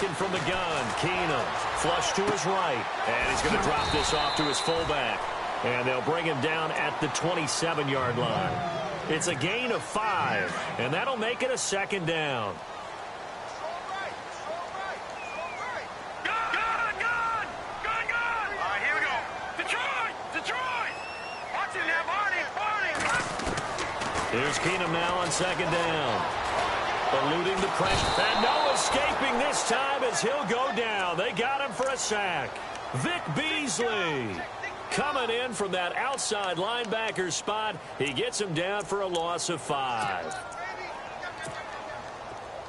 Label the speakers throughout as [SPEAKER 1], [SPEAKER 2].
[SPEAKER 1] Looking from the gun, Keenum. Flush to his right. And he's going to drop this off to his fullback. And they'll bring him down at the 27-yard line. It's a gain of 5, and that'll make it a second down. Here's Keenum now on second down. Eluding the pressure. And no escaping this time as he'll go down. They got him for a sack. Vic Beasley coming in from that outside linebacker spot. He gets him down for a loss of 5.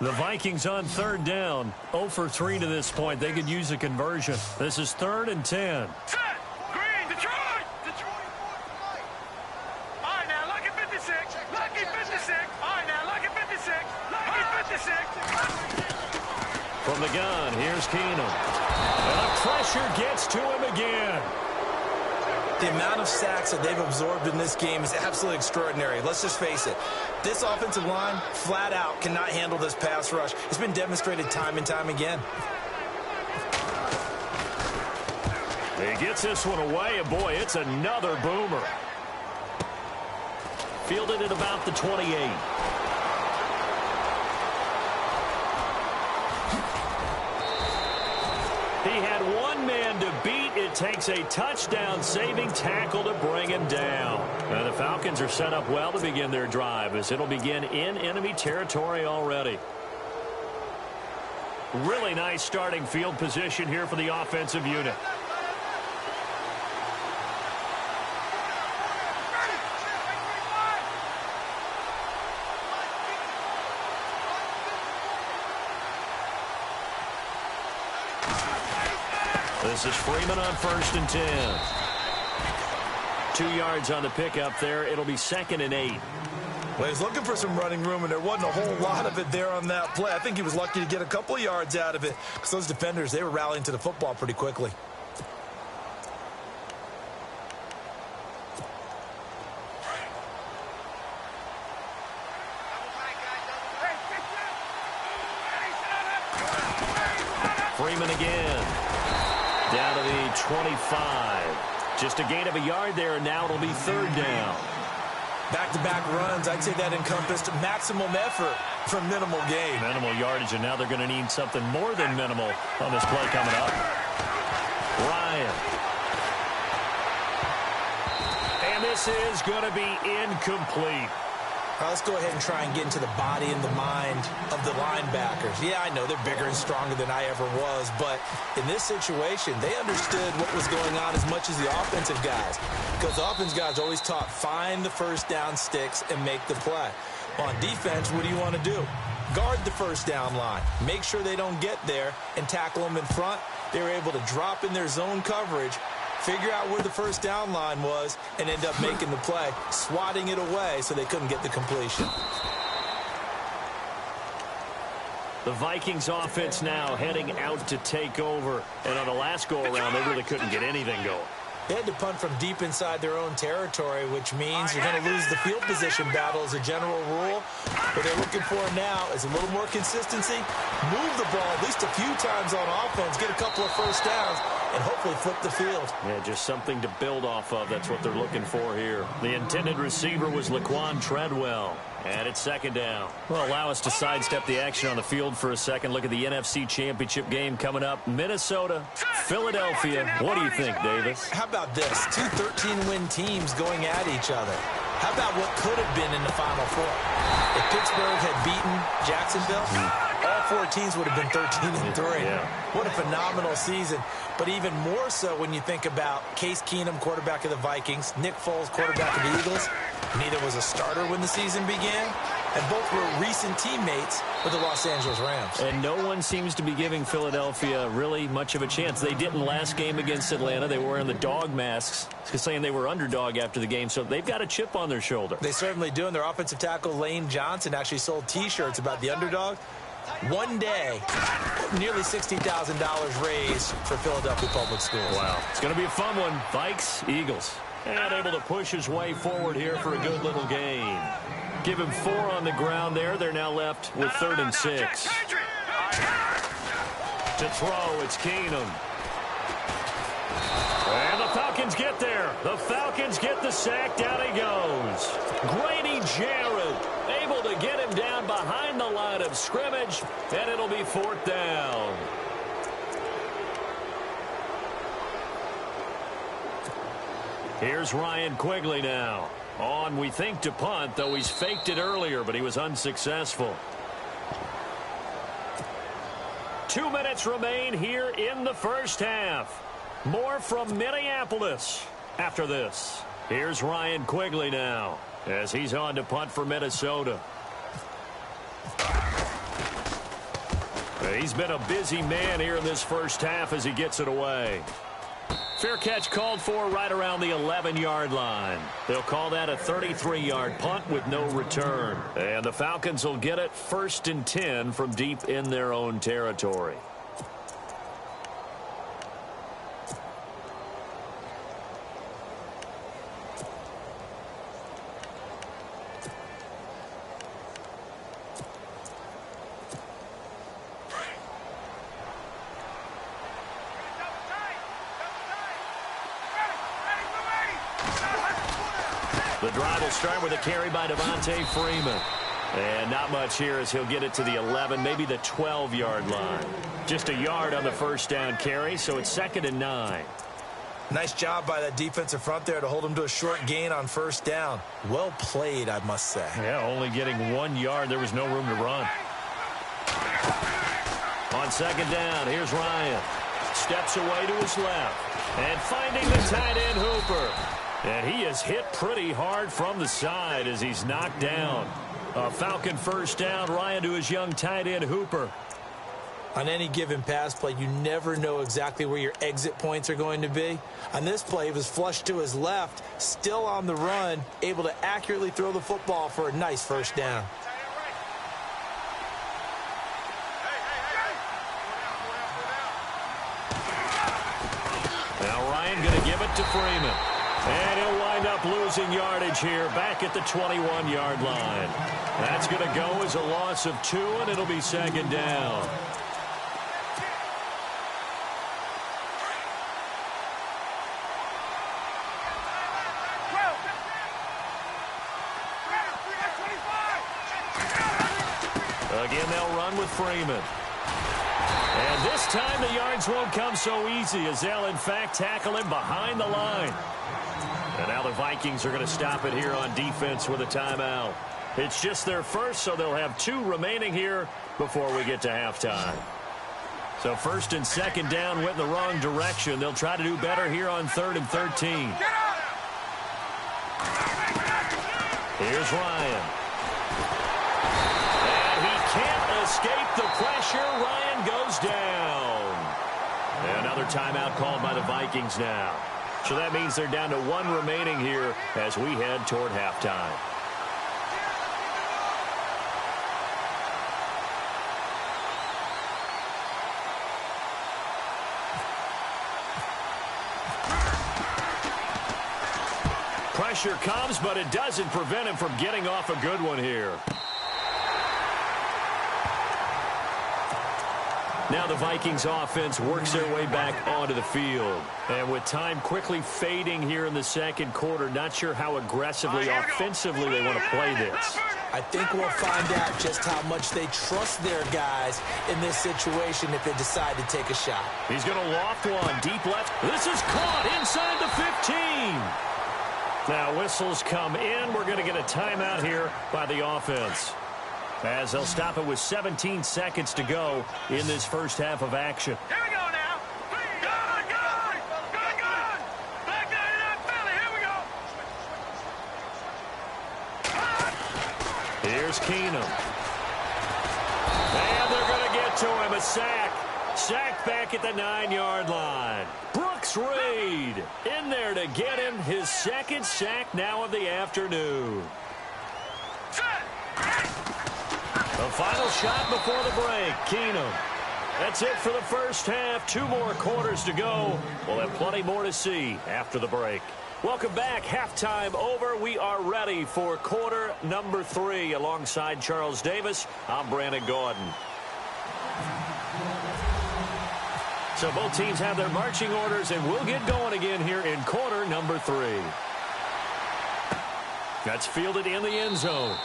[SPEAKER 1] The Vikings on third down. 0 for 3 to this point. They could use a conversion. This is 3rd and 10. From the gun, here's Keenum. And the pressure gets to him again.
[SPEAKER 2] The amount of sacks that they've absorbed in this game is absolutely extraordinary. Let's just face it. This offensive line, flat out, cannot handle this pass rush. It's been demonstrated time and time again.
[SPEAKER 1] He gets this one away, and boy, it's another boomer. Fielded at about the 28. He had one man to beat. It takes a touchdown-saving tackle to bring him down. And the Falcons are set up well to begin their drive as it'll begin in enemy territory already. Really nice starting field position here for the offensive unit. This is Freeman on 1st and 10. 2 yards on the pickup there. It'll be 2nd and 8.
[SPEAKER 2] Well, he's looking for some running room, and there wasn't a whole lot of it there on that play. I think he was lucky to get a couple of yards out of it because those defenders, they were rallying to the football pretty quickly.
[SPEAKER 1] Freeman again. Down to the 25. Just a gain of a yard there, and now it'll be 3rd down.
[SPEAKER 2] Back-to-back runs, I'd say that encompassed maximum effort for minimal gain.
[SPEAKER 1] Minimal yardage, and now they're going to need something more than minimal on this play coming up. Ryan. And this is going to be incomplete.
[SPEAKER 2] Let's go ahead and try and get into the body and the mind of the linebackers. Yeah, I know they're bigger and stronger than I ever was, but in this situation, they understood what was going on as much as the offensive guys. Because the offensive guys always taught, find the first down sticks and make the play. On defense, what do you want to do? Guard the first down line. Make sure they don't get there and tackle them in front. They were able to drop in their zone coverage, figure out where the first down line was, and end up making the play, swatting it away so they couldn't get the completion.
[SPEAKER 1] The Vikings offense now heading out to take over. And on the last go-around, they really couldn't get anything going.
[SPEAKER 2] They had to punt from deep inside their own territory, which means you're going to lose the field position battle as a general rule. What they're looking for now is a little more consistency, move the ball at least a few times on offense, get a couple of first downs, and hopefully flip the field.
[SPEAKER 1] Yeah, just something to build off of. That's what they're looking for here. The intended receiver was Laquan Treadwell. And it's 2nd down. Well, allow us to sidestep the action on the field for a second. Look at the NFC Championship game coming up. Minnesota, Philadelphia. What do you think, Davis?
[SPEAKER 2] How about this? 2 13-win teams going at each other. How about what could have been in the Final Four? If Pittsburgh had beaten Jacksonville, all 4 teams would have been 13-3.
[SPEAKER 1] Yeah.
[SPEAKER 2] What a phenomenal season. But even more so when you think about Case Keenum, quarterback of the Vikings, Nick Foles, quarterback of the Eagles. Neither was a starter when the season began, and both were recent teammates with the Los Angeles Rams.
[SPEAKER 1] And no one seems to be giving Philadelphia really much of a chance. They didn't last game against Atlanta. They were wearing the dog masks, saying they were underdog after the game, so they've got a chip on their shoulder.
[SPEAKER 2] They certainly do, and their offensive tackle, Lane Johnson, actually sold T-shirts about the underdog. One day, nearly $60,000 raised for Philadelphia Public Schools.
[SPEAKER 1] Wow. It's going to be a fun one. Vikes, Eagles. And able to push his way forward here for a good little gain. Give him 4 on the ground there. They're now left with 3rd and 6. To throw, it's Keenum. And the Falcons get there. The Falcons get the sack. Down he goes. Grady Jarrett able to get him down behind the line of scrimmage, and it'll be 4th down. Here's Ryan Quigley now. On, we think, to punt, though he's faked it earlier, but he was unsuccessful. 2 minutes remain here in the first half. More from Minneapolis after this. Here's Ryan Quigley now as he's on to punt for Minnesota. He's been a busy man here in this first half as he gets it away. Fair catch called for right around the 11-yard line. They'll call that a 33-yard punt with no return. And the Falcons will get it 1st and 10 from deep in their own territory. The drive will start with a carry by Devontae Freeman. And not much here as he'll get it to the 11, maybe the 12-yard line. Just a yard on the first down carry, so it's 2nd and 9.
[SPEAKER 2] Nice job by that defensive front there to hold him to a short gain on first down. Well played, I must say.
[SPEAKER 1] Yeah, only getting 1 yard. There was no room to run. On 2nd down, here's Ryan. Steps away to his left. And finding the tight end Hooper. And he is hit pretty hard from the side as he's knocked down. A Falcon first down. Ryan to his young tight end Hooper.
[SPEAKER 2] On any given pass play, you never know exactly where your exit points are going to be. On this play, he was flushed to his left, still on the run, able to accurately throw the football for a nice first down.
[SPEAKER 1] Now Ryan going to give it to Freeman. And he'll wind up losing yardage here back at the 21-yard line. That's going to go as a loss of 2, and it'll be 2nd down. Again, they'll run with Freeman. And this time the yards won't come so easy as they'll, in fact, tackle him behind the line. And now the Vikings are going to stop it here on defense with a timeout. It's just their first, so they'll have 2 remaining here before we get to halftime. So 1st and 2nd down went in the wrong direction. They'll try to do better here on 3rd and 13. Here's Ryan. And he can't escape the pressure. Ryan goes down. And another timeout called by the Vikings now. So that means they're down to 1 remaining here as we head toward halftime. Pressure comes, but it doesn't prevent him from getting off a good one here. Now the Vikings offense works their way back onto the field. And with time quickly fading here in the second quarter, not sure how aggressively, offensively they want to play this.
[SPEAKER 2] I think we'll find out just how much they trust their guys in this situation if they decide to take a shot.
[SPEAKER 1] He's going to loft one deep left. This is caught inside the 15. Now whistles come in. We're going to get a timeout here by the offense, as they'll stop it with 17 seconds to go in this first half of action.
[SPEAKER 3] Here we go now. Good. Back down in that belly. Here we go.
[SPEAKER 1] Here's Keenum. And they're going to get to him. A sack. Sacked back at the 9-yard line. Brooks Reed in there to get him his 2nd sack now of the afternoon. The final shot before the break, Keenum. That's it for the first half. 2 more quarters to go. We'll have plenty more to see after the break. Welcome back. Halftime over. We are ready for quarter number 3. Alongside Charles Davis, I'm Brandon Gordon. So both teams have their marching orders, and we'll get going again here in quarter number 3. That's fielded in the end zone.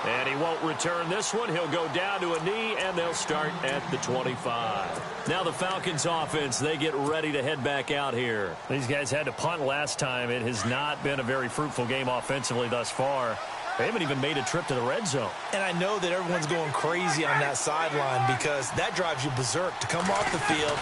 [SPEAKER 1] And he won't return this one. He'll go down to a knee, and they'll start at the 25. Now the Falcons offense, they get ready to head back out here.
[SPEAKER 4] These guys had to punt last time. It has not been a very fruitful game offensively thus far. They haven't even made a trip to the red zone.
[SPEAKER 2] And I know that everyone's going crazy on that sideline because that drives you berserk to come off the field,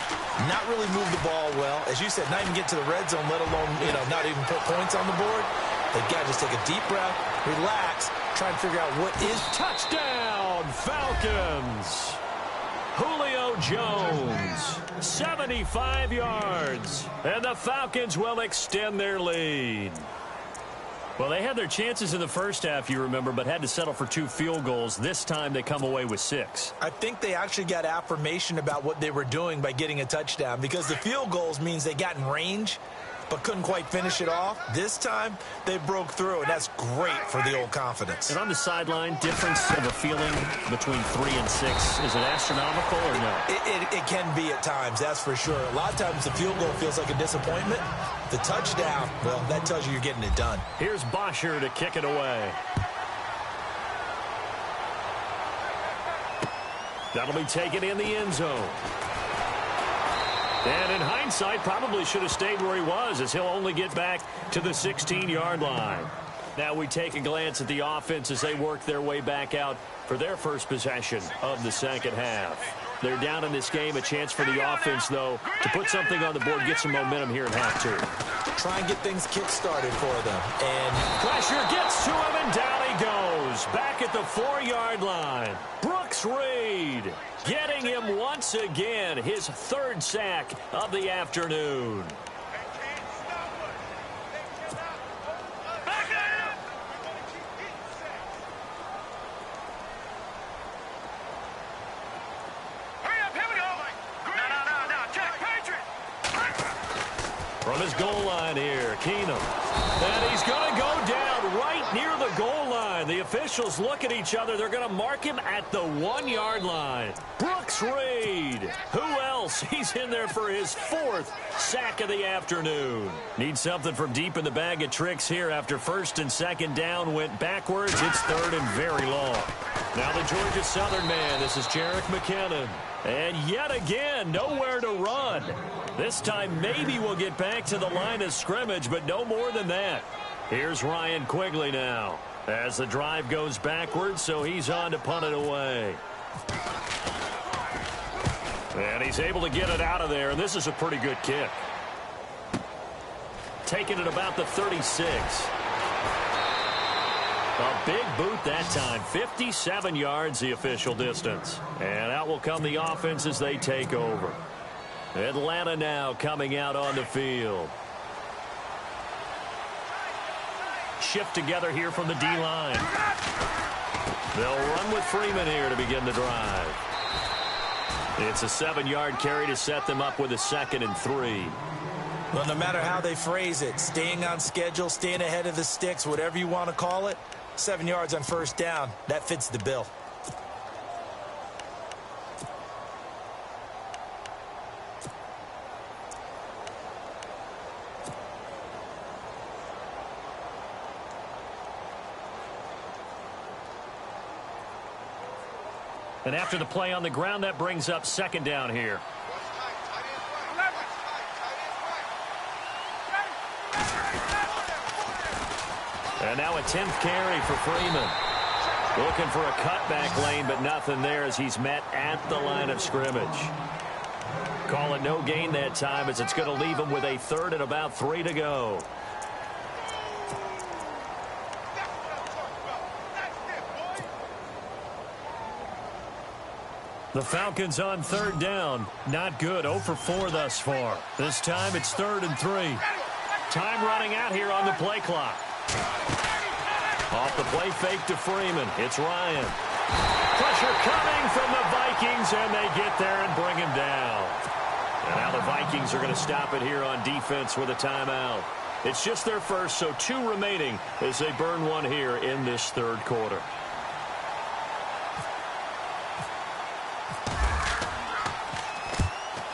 [SPEAKER 2] not really move the ball well. As you said, not even get to the red zone, let alone, not even put points on the board. They got to just take a deep breath, relax, try and figure out what is.
[SPEAKER 1] Touchdown, Falcons! Julio Jones, 75 yards, and the Falcons will extend their lead.
[SPEAKER 4] Well, they had their chances in the first half, you remember, but had to settle for 2 field goals. This time they come away with 6.
[SPEAKER 2] I think they actually got affirmation about what they were doing by getting a touchdown because the field goals means they got in range but couldn't quite finish it off. This time, they broke through, and that's great for the old confidence.
[SPEAKER 4] And on the sideline, difference of a feeling between 3 and 6, is it astronomical or no?
[SPEAKER 2] It can be at times, that's for sure. A lot of times the field goal feels like a disappointment. The touchdown, well, that tells you you're getting it done.
[SPEAKER 1] Here's Bosher to kick it away. That'll be taken in the end zone. And in hindsight, probably should have stayed where he was, as he'll only get back to the 16-yard line. Now we take a glance at the offense as they work their way back out for their first possession of the second half. They're down in this game. A chance for the offense, though, to put something on the board, get some momentum here in half 2.
[SPEAKER 2] Try and get things kick-started for them. And
[SPEAKER 1] pressure gets to him, and down he goes. Back at the 4-yard line. Brooks Reed getting him once again. His 3rd sack of the afternoon. From his goal line here, Keenum. And he's going to go down right near the goal line. The officials look at each other. They're going to mark him at the 1-yard line. Brooks Reed. Who else? He's in there for his 4th sack of the afternoon.
[SPEAKER 4] Need something from deep in the bag of tricks here. After 1st and 2nd down went backwards, it's 3rd and very long.
[SPEAKER 1] Now the Georgia Southern man. This is Jerick McKinnon. And yet again, nowhere to run. This time maybe we'll get back to the line of scrimmage, but no more than that. Here's Ryan Quigley now as the drive goes backwards, so he's on to punt it away. And he's able to get it out of there, and this is a pretty good kick. Taking it about the 36. A big boot that time. 57 yards the official distance. And out will come the offense as they take over. Atlanta now coming out on the field. Shift together here from the D-line. They'll run with Freeman here to begin the drive. It's a 7-yard carry to set them up with a 2nd and 3.
[SPEAKER 2] Well, no matter how they phrase it, staying on schedule, staying ahead of the sticks, whatever you want to call it, 7 yards on 1st down, that fits the bill.
[SPEAKER 4] And after the play on the ground, that brings up 2nd down here.
[SPEAKER 1] And now a 10th carry for Freeman. Looking for a cutback lane, but nothing there as he's met at the line of scrimmage. Call it no gain that time as it's going to leave him with a 3rd and about 3 to go.
[SPEAKER 4] The Falcons on 3rd down. Not good. 0 for 4 thus far. This time it's 3rd and 3.
[SPEAKER 1] Time running out here on the play clock. Off the play fake to Freeman. It's Ryan. Pressure coming from the Vikings, and they get there and bring him down. And now the Vikings are going to stop it here on defense with a timeout. It's just their first, so 2 remaining as they burn one here in this 3rd quarter.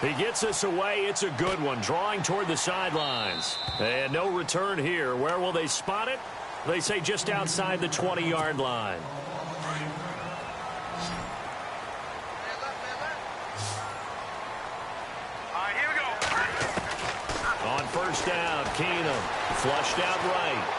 [SPEAKER 1] He gets us away. It's a good one, drawing toward the sidelines. And no return here. Where will they spot it? They say just outside the 20-yard line.
[SPEAKER 3] All right, here we go.
[SPEAKER 1] On first down, Keenum flushed out right.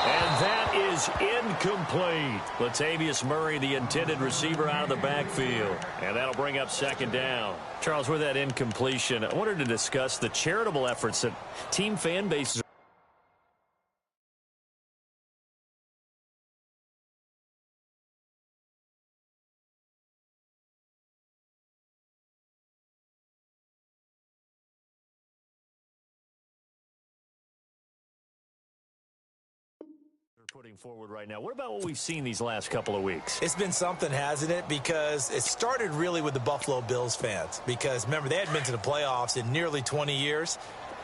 [SPEAKER 1] And that is incomplete. Latavius Murray, the intended receiver, out of the backfield. And that'll bring up second down. Charles, with that incompletion, I wanted to discuss the charitable efforts that team fan bases putting forward right now. What about what we've seen these last couple of weeks?
[SPEAKER 2] It's been something, hasn't it? Because it started really with the Buffalo Bills fans. Because, remember, they hadn't been to the playoffs in nearly 20 years.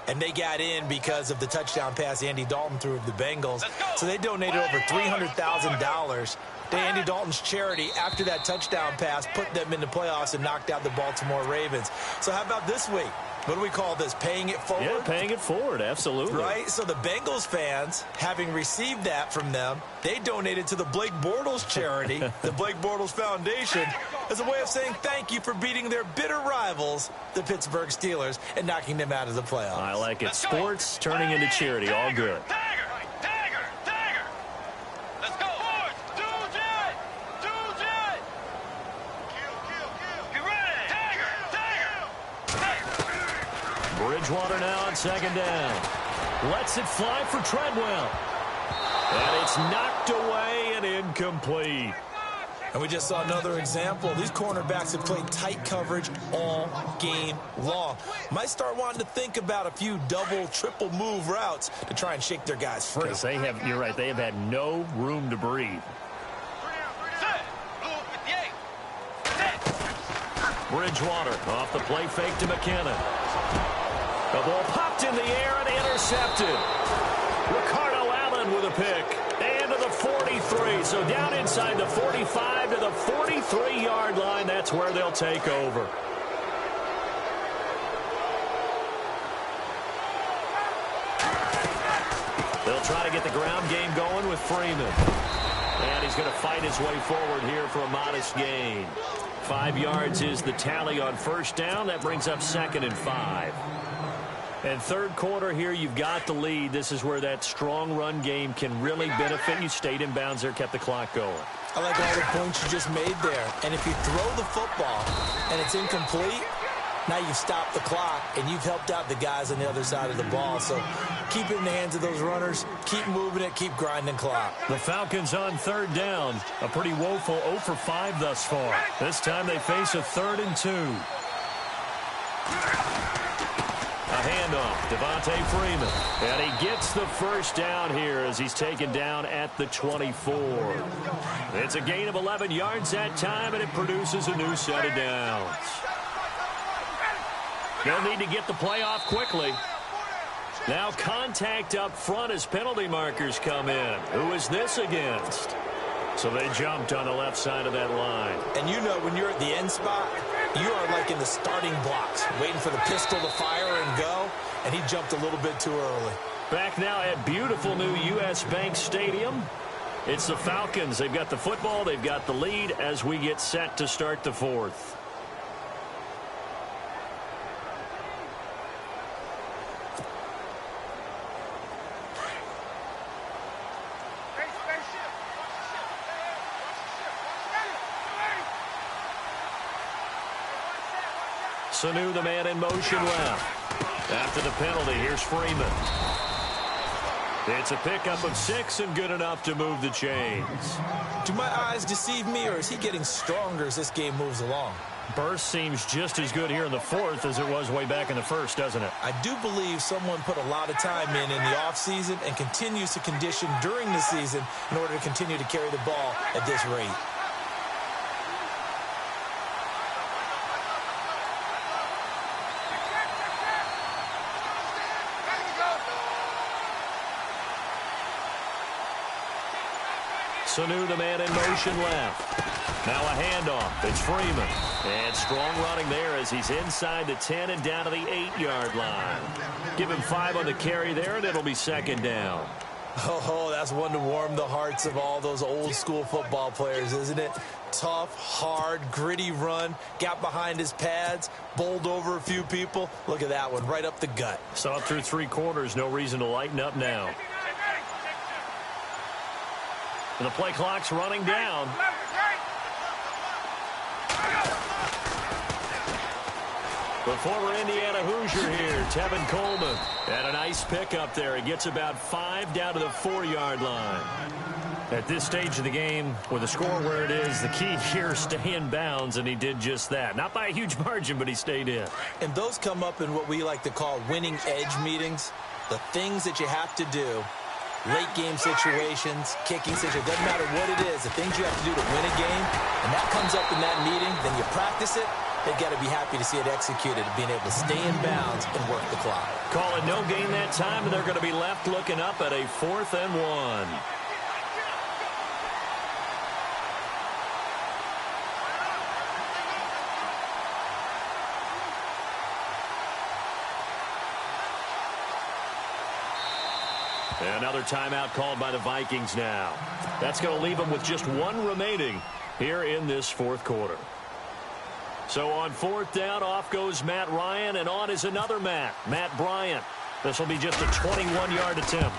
[SPEAKER 2] And they got in because of the touchdown pass Andy Dalton threw of the Bengals. So they donated over $300,000 to Andy Dalton's charity after that touchdown pass, put them in the playoffs and knocked out the Baltimore Ravens. So how about this week? What do we call this? Paying it forward?
[SPEAKER 1] Yeah, paying it forward, absolutely.
[SPEAKER 2] Right? So the Bengals fans, having received that from them, they donated to the Blake Bortles charity, the Blake Bortles Foundation, as a way of saying thank you for beating their bitter rivals, the Pittsburgh Steelers, and knocking them out of the playoffs.
[SPEAKER 1] I like it. Sports turning into charity, all good. Bridgewater now on second down. Lets it fly for Treadwell. And it's knocked away and incomplete.
[SPEAKER 2] And we just saw another example. These cornerbacks have played tight coverage all game long. Might start wanting to think about a few double, triple move routes to try and shake their guys free.
[SPEAKER 1] Because you're right, they have had no room to breathe. Bridgewater off the play fake to McKinnon. The ball popped in the air and intercepted. Ricardo Allen with a pick. And to the 43. So down inside the 45 to the 43-yard line. That's where they'll take over. They'll try to get the ground game going with Freeman. And he's going to fight his way forward here for a modest gain. 5 yards is the tally on first down. That brings up 2nd and 5. And third quarter here, you've got the lead. This is where that strong run game can really benefit you. Stayed in bounds there, kept the clock going.
[SPEAKER 2] I like all the points you just made there. And if you throw the football and it's incomplete, now you've stopped the clock and you've helped out the guys on the other side of the ball. So keep it in the hands of those runners. Keep moving it. Keep grinding clock.
[SPEAKER 1] The Falcons on third down. A pretty woeful 0 for 5 thus far. This time they face a 3rd and 2. A handoff, Devontae Freeman. And he gets the first down here as he's taken down at the 24. It's a gain of 11 yards that time, and it produces a new set of downs. They'll need to get the play off quickly. Now contact up front as penalty markers come in. Who is this against? So they jumped on the left side of that line.
[SPEAKER 2] And you know when you're at the end spot, you are like in the starting blocks, waiting for the pistol to fire and go, and he jumped a little bit too early.
[SPEAKER 1] Back now at beautiful new U.S. Bank Stadium. It's the Falcons. They've got the football. They've got the lead as we get set to start the 4th. Sanu, the man in motion left. After the penalty, here's Freeman. It's a pickup of 6 and good enough to move the chains.
[SPEAKER 2] Do my eyes deceive me, or is he getting stronger as this game moves along?
[SPEAKER 1] Burst seems just as good here in the 4th as it was way back in the 1st, doesn't it?
[SPEAKER 2] I do believe someone put a lot of time in the offseason and continues to condition during the season in order to continue to carry the ball at this rate.
[SPEAKER 1] Sanu, the man in motion left. Now a handoff. It's Freeman. And strong running there as he's inside the 10 and down to the 8-yard line. Give him 5 on the carry there, and it'll be second down.
[SPEAKER 2] Oh, that's one to warm the hearts of all those old-school football players, isn't it? Tough, hard, gritty run. Got behind his pads, bowled over a few people. Look at that one, right up the gut.
[SPEAKER 1] Saw it through 3 quarters. No reason to lighten up now. And the play clock's running down. The former Indiana Hoosier here, Tevin Coleman. And a nice pickup there. He gets about 5 down to the 4-yard line. At this stage of the game, with the score where it is, the key here is stay in bounds, and he did just that. Not by a huge margin, but he stayed in.
[SPEAKER 2] And those come up in what we like to call winning edge meetings. The things that you have to do, late game situations, kicking situations, doesn't matter what it is, the things you have to do to win a game, and that comes up in that meeting, then you practice it. They've got to be happy to see it executed, being able to stay in bounds and work the clock.
[SPEAKER 1] Call it no gain that time, and they're going to be left looking up at a 4th and 1. Another timeout called by the Vikings now. That's going to leave them with just 1 remaining here in this 4th quarter. So on 4th down, off goes Matt Ryan, and on is another Matt Bryant. This will be just a 21-yard attempt.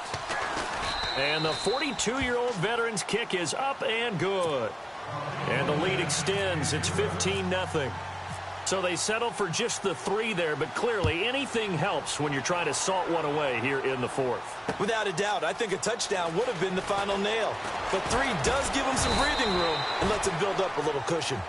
[SPEAKER 1] And the 42-year-old veteran's kick is up and good. And the lead extends. It's 15-0. So they settle for just the 3 there, but clearly anything helps when you're trying to salt one away here in the 4th.
[SPEAKER 2] Without a doubt, I think a touchdown would have been the final nail. But 3 does give them some breathing room and lets them build up a little cushion.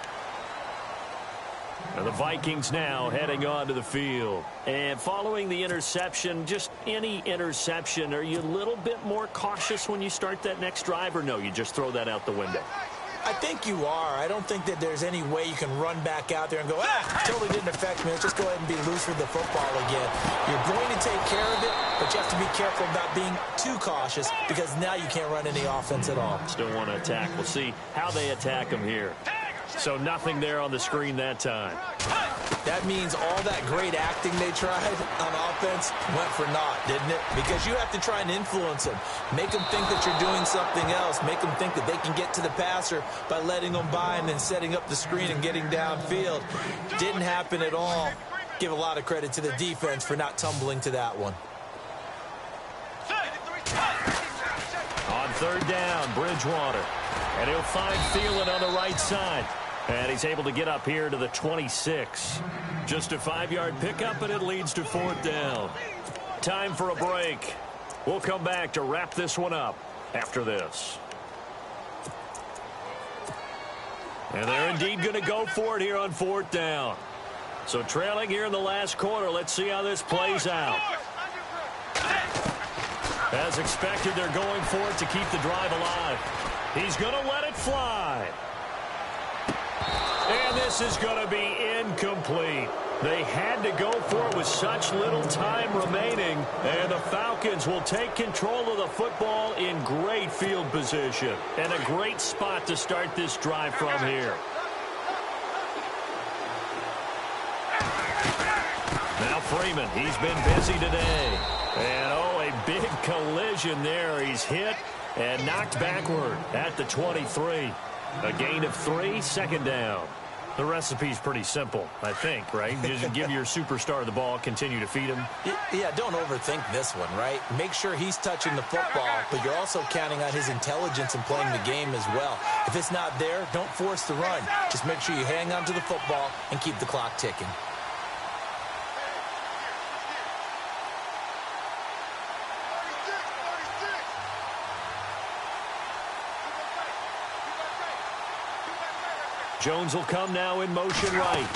[SPEAKER 1] And the Vikings now heading onto the field. And following the interception, just any interception, are you a little bit more cautious when you start that next drive, or no, you just throw that out the window?
[SPEAKER 2] I think you are. I don't think that there's any way you can run back out there and go, totally didn't affect me. Let's just go ahead and be loose with the football again. You're going to take care of it, but you have to be careful about being too cautious because now you can't run any offense at all.
[SPEAKER 1] Still want to attack. We'll see how they attack them here. So nothing there on the screen that time.
[SPEAKER 2] That means all that great acting they tried on offense went for naught, didn't it? Because you have to try and influence them. Make them think that you're doing something else. Make them think that they can get to the passer by letting them by and then setting up the screen and getting downfield. Didn't happen at all. Give a lot of credit to the defense for not tumbling to that one.
[SPEAKER 1] On 3rd down, Bridgewater. And he'll find Thielen on the right side. And he's able to get up here to the 26. Just a 5-yard pickup, and it leads to 4th down. Time for a break. We'll come back to wrap this one up after this. And they're indeed going to go for it here on 4th down. So trailing here in the last quarter, let's see how this plays out. As expected, they're going for it to keep the drive alive. He's going to let it fly. And this is going to be incomplete. They had to go for it with such little time remaining. And the Falcons will take control of the football in great field position. And a great spot to start this drive from here. Now Freeman, he's been busy today. And a big collision there. He's hit and knocked backward at the 23. A gain of 3, 2nd down. The recipe's pretty simple, I think, right? Just give your superstar the ball, continue to feed him.
[SPEAKER 2] Yeah, don't overthink this one, right? Make sure he's touching the football, but you're also counting on his intelligence in playing the game as well. If it's not there, don't force the run. Just make sure you hang on to the football and keep the clock ticking.
[SPEAKER 1] Jones will come now in motion right.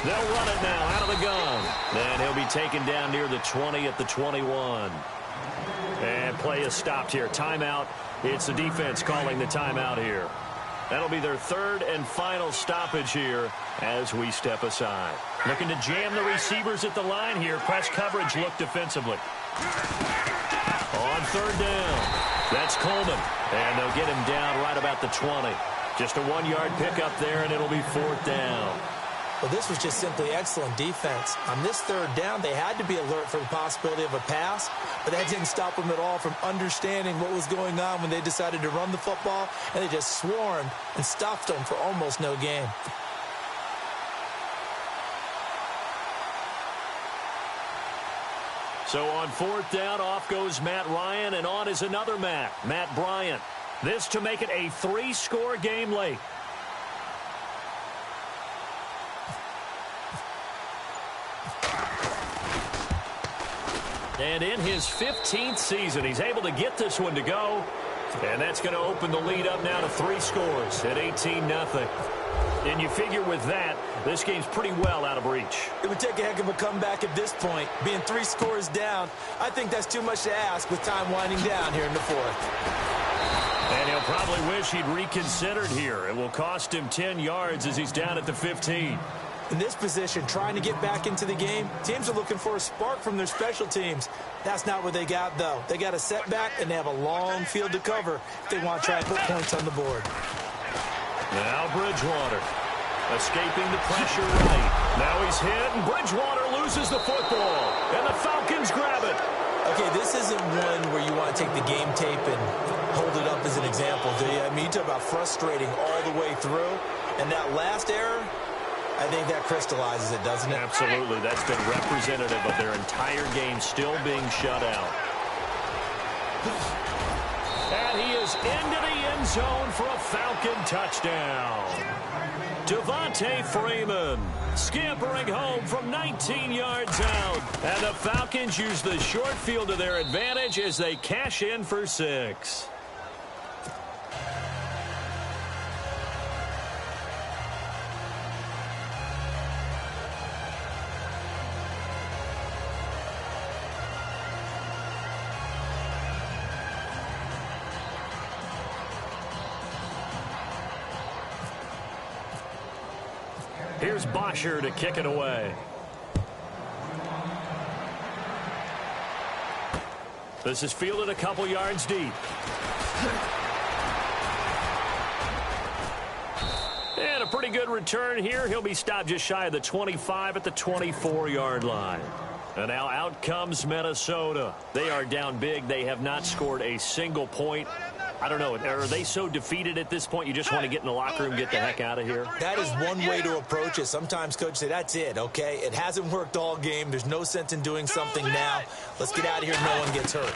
[SPEAKER 1] They'll run it now out of the gun. And he'll be taken down near the 20 at the 21. And play is stopped here. Timeout. It's the defense calling the timeout here.
[SPEAKER 4] That'll be their third and final stoppage here as we step aside. Looking to jam the receivers at the line here. Press coverage look defensively. On third down, that's Coleman. And they'll get him down right about the 20. Just a 1-yard pickup there, and it'll be fourth down.
[SPEAKER 2] Well, this was just simply excellent defense. On this third down, they had to be alert for the possibility of a pass, but that didn't stop them at all from understanding what was going on when they decided to run the football, and they just swarmed and stuffed them for almost no gain.
[SPEAKER 4] So on fourth down, off goes Matt Ryan, and on is another Matt Bryant. This to make it a 3-score game late. And in his 15th season, he's able to get this one to go. And that's going to open the lead up now to 3 scores at 18-0. And you figure with that, this game's pretty well out of reach.
[SPEAKER 2] It would take a heck of a comeback at this point. Being 3 scores down, I think that's too much to ask with time winding down here in the fourth.
[SPEAKER 4] And he'll probably wish he'd reconsidered here. It will cost him 10 yards as he's down at the 15.
[SPEAKER 2] In this position, trying to get back into the game, teams are looking for a spark from their special teams. That's not what they got, though. They got a setback, and they have a long field to cover if they want to try and put points on the board.
[SPEAKER 4] Now Bridgewater escaping the pressure right. Now he's hit, and Bridgewater loses the football. And the Falcons grab it.
[SPEAKER 2] Okay, this isn't one where you want to take the game tape and hold it up as an example, do you? I mean, you talk about frustrating all the way through. And that last error, I think that crystallizes it, doesn't it?
[SPEAKER 4] Absolutely. That's been representative of their entire game still being shut out. And he is into the end zone for a Falcon touchdown. Devontae Freeman scampering home from 19 yards out. And the Falcons use the short field to their advantage as they cash in for 6. Here's Bosher to kick it away. This is fielded a couple yards deep. And a pretty good return here. He'll be stopped just shy of the 25 at the 24-yard line. And now out comes Minnesota. They are down big. They have not scored a single point. I don't know. Are they so defeated at this point you just want to get in the locker room, get the heck out of here?
[SPEAKER 2] That is one way to approach it. Sometimes coaches say, that's it, okay? It hasn't worked all game. There's no sense in doing something now. Let's get out of here. No one gets hurt.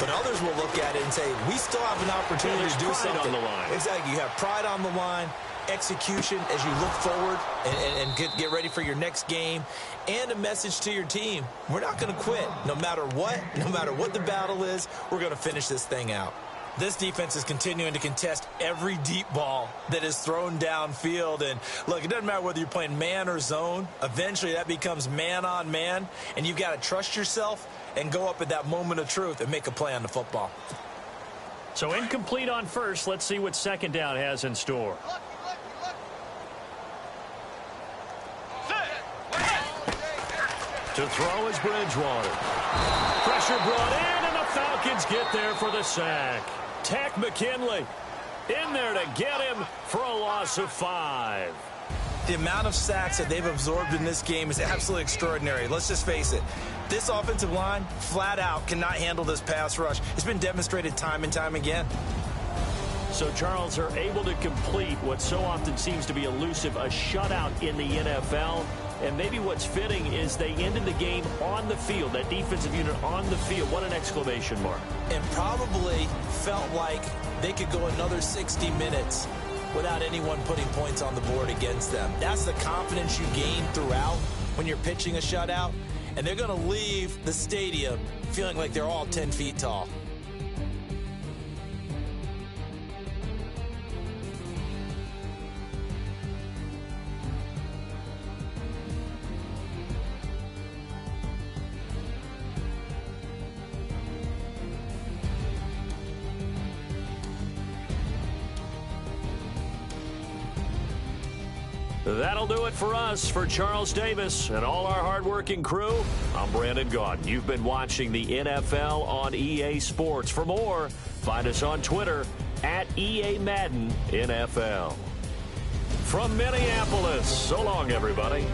[SPEAKER 2] But others will look at it and say, we still have an opportunity to do something.
[SPEAKER 4] On the line.
[SPEAKER 2] Exactly. You have pride on the line, execution as you look forward and get ready for your next game, and a message to your team. We're not going to quit. No matter what the battle is, we're going to finish this thing out. This defense is continuing to contest every deep ball that is thrown downfield. And, look, it doesn't matter whether you're playing man or zone. Eventually, that becomes man-on-man, and you've got to trust yourself and go up at that moment of truth and make a play on the football.
[SPEAKER 4] So incomplete on first. Let's see what second down has in store. To throw is Bridgewater. Pressure brought in, and the Falcons get there for the sack. Tack McKinley in there to get him for a loss of 5.
[SPEAKER 2] The amount of sacks that they've absorbed in this game is absolutely extraordinary. Let's just face it. This offensive line, flat out, cannot handle this pass rush. It's been demonstrated time and time again.
[SPEAKER 4] So, Charles, are able to complete what so often seems to be elusive, a shutout in the NFL. And maybe what's fitting is they ended the game on the field, that defensive unit on the field. What an exclamation mark.
[SPEAKER 2] And probably felt like they could go another 60 minutes without anyone putting points on the board against them. That's the confidence you gain throughout when you're pitching a shutout. And they're going to leave the stadium feeling like they're all 10 feet tall.
[SPEAKER 1] That'll do it for us. For Charles Davis and all our hardworking crew, I'm Brandon Gaudin. You've been watching the NFL on EA Sports. For more, find us on Twitter at EA Madden NFL. From Minneapolis, so long, everybody.